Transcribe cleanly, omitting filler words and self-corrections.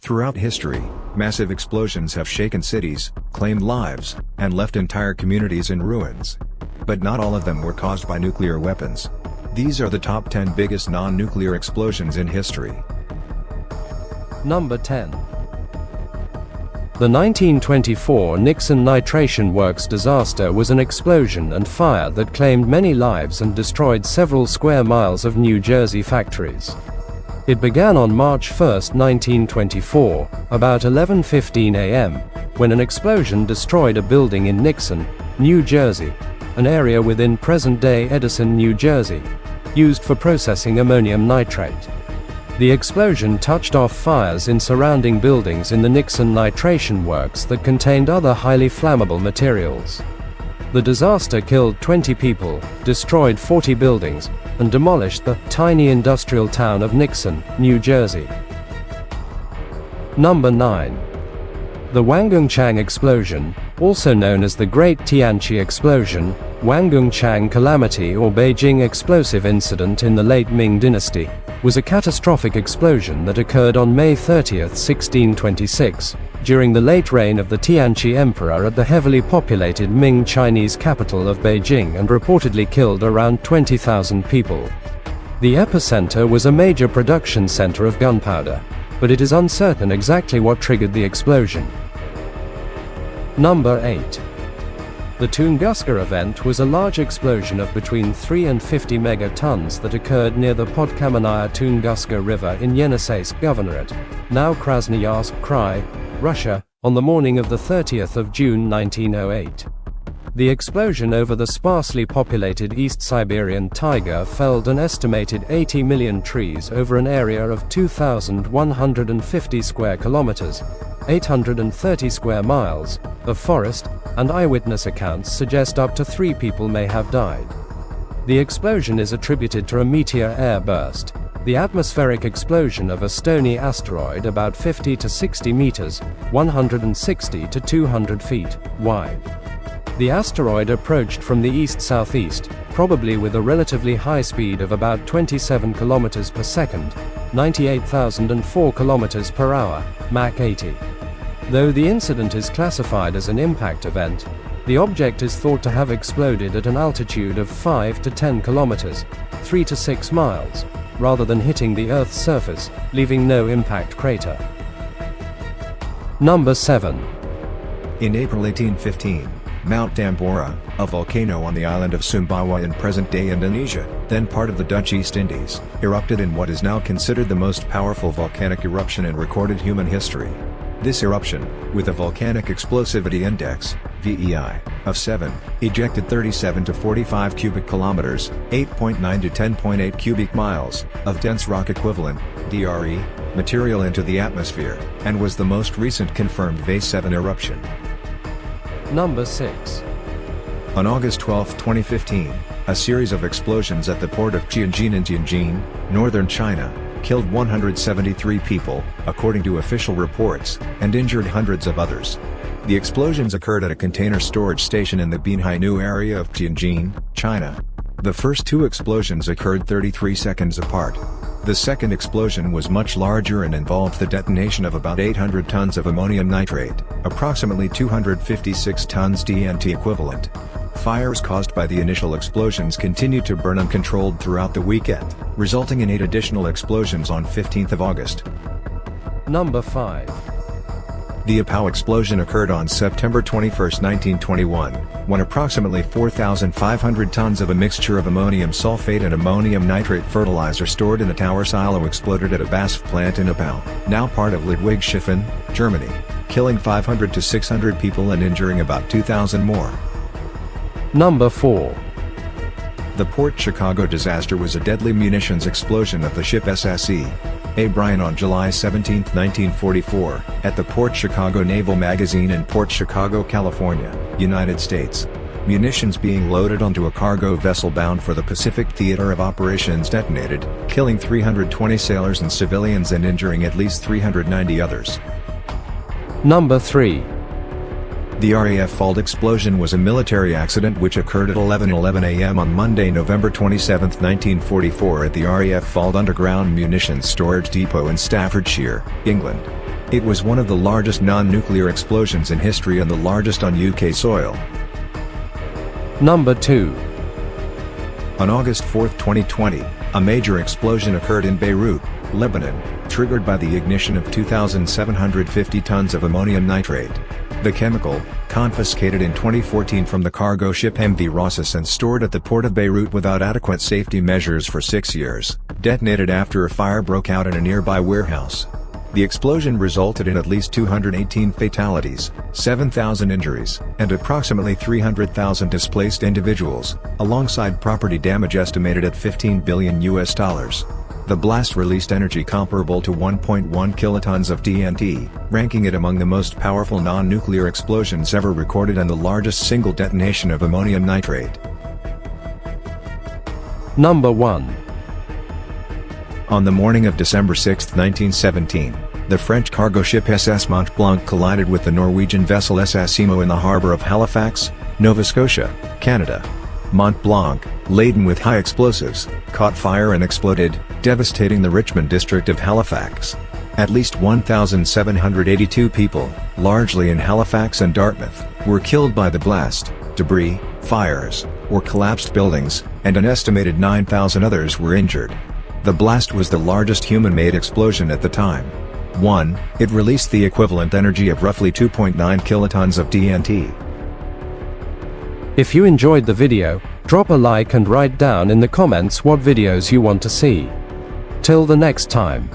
Throughout history, massive explosions have shaken cities, claimed lives, and left entire communities in ruins. But not all of them were caused by nuclear weapons. These are the top 10 biggest non-nuclear explosions in history. Number 10. The 1924 Nixon Nitration Works disaster was an explosion and fire that claimed many lives and destroyed several square miles of New Jersey factories. It began on March 1, 1924, about 11:15 a.m., when an explosion destroyed a building in Nixon, New Jersey, an area within present-day Edison, New Jersey, used for processing ammonium nitrate. The explosion touched off fires in surrounding buildings in the Nixon Nitration Works that contained other highly flammable materials. The disaster killed 20 people, destroyed 40 buildings, and demolished the tiny industrial town of Nixon, New Jersey. Number 9. The Wanggongchang Explosion, also known as the Great Tianjin Explosion, Wanggongchang Calamity or Beijing Explosive Incident in the late Ming Dynasty, was a catastrophic explosion that occurred on May 30, 1626, during the late reign of the Tianjin Emperor at the heavily populated Ming Chinese capital of Beijing and reportedly killed around 20,000 people. The epicenter was a major production center of gunpowder, but it is uncertain exactly what triggered the explosion. Number 8. The Tunguska Event was a large explosion of between 3 and 50 megatons that occurred near the Podkamenaya Tunguska River in Yeniseisk Governorate, now Krasnoyarsk Krai, Russia, on the morning of the 30th of June 1908. The explosion over the sparsely populated East Siberian taiga felled an estimated 80 million trees over an area of 2,150 square kilometers, 830 square miles, of forest, and eyewitness accounts suggest up to 3 people may have died. The explosion is attributed to a meteor airburst, the atmospheric explosion of a stony asteroid about 50 to 60 meters, 160 to 200 feet, wide. The asteroid approached from the east-southeast, probably with a relatively high speed of about 27 kilometers per second, 98,004 kilometers per hour, Mach 80. Though the incident is classified as an impact event, the object is thought to have exploded at an altitude of 5 to 10 kilometers, 3 to 6 miles, rather than hitting the Earth's surface, leaving no impact crater. Number 7. In April 1815, Mount Tambora, a volcano on the island of Sumbawa in present-day Indonesia, then part of the Dutch East Indies, erupted in what is now considered the most powerful volcanic eruption in recorded human history. This eruption, with a volcanic explosivity index, VEI, of 7, ejected 37 to 45 cubic kilometers, 8.9 to 10.8 cubic miles, of dense rock equivalent, DRE, material into the atmosphere, and was the most recent confirmed VEI-7 eruption. Number 6. On August 12, 2015, a series of explosions at the port of Tianjin in Tianjin, northern China, killed 173 people, according to official reports, and injured hundreds of others. The explosions occurred at a container storage station in the Binhainu area of Tianjin, China. The first 2 explosions occurred 33 seconds apart. The second explosion was much larger and involved the detonation of about 800 tons of ammonium nitrate, approximately 256 tons TNT equivalent. Fires caused by the initial explosions continued to burn uncontrolled throughout the weekend, resulting in 8 additional explosions on 15th of August. Number 5. The Oppau Explosion occurred on September 21, 1921, when approximately 4,500 tons of a mixture of ammonium sulfate and ammonium nitrate fertilizer stored in a tower silo exploded at a BASF plant in Oppau, now part of Ludwigshafen, Germany, killing 500 to 600 people and injuring about 2,000 more. Number 4. The Port Chicago disaster was a deadly munitions explosion of the ship SSE O'Brien on July 17, 1944, at the Port Chicago Naval Magazine in Port Chicago, California, United States. Munitions being loaded onto a cargo vessel bound for the Pacific Theater of Operations detonated, killing 320 sailors and civilians and injuring at least 390 others. Number 3. The RAF Fauld Explosion was a military accident which occurred at 11:11 a.m. on Monday, November 27, 1944 at the RAF Fauld Underground Munitions Storage Depot in Staffordshire, England. It was one of the largest non-nuclear explosions in history and the largest on UK soil. Number 2. On August 4, 2020, a major explosion occurred in Beirut, Lebanon, triggered by the ignition of 2,750 tons of ammonium nitrate. The chemical, confiscated in 2014 from the cargo ship MV Rosas and stored at the port of Beirut without adequate safety measures for 6 years, detonated after a fire broke out in a nearby warehouse. The explosion resulted in at least 218 fatalities, 7,000 injuries, and approximately 300,000 displaced individuals, alongside property damage estimated at $15 billion. The blast released energy comparable to 1.1 kilotons of TNT, ranking it among the most powerful non-nuclear explosions ever recorded and the largest single detonation of ammonium nitrate. Number 1. On the morning of December 6, 1917, the French cargo ship SS Mont Blanc collided with the Norwegian vessel SS Imo in the harbor of Halifax, Nova Scotia, Canada. Mont Blanc, laden with high explosives, caught fire and exploded, devastating the Richmond district of Halifax. At least 1,782 people, largely in Halifax and Dartmouth, were killed by the blast, debris, fires, or collapsed buildings, and an estimated 9,000 others were injured. The blast was the largest human-made explosion at the time. It released the equivalent energy of roughly 2.9 kilotons of TNT. If you enjoyed the video, drop a like and write down in the comments what videos you want to see. Till the next time.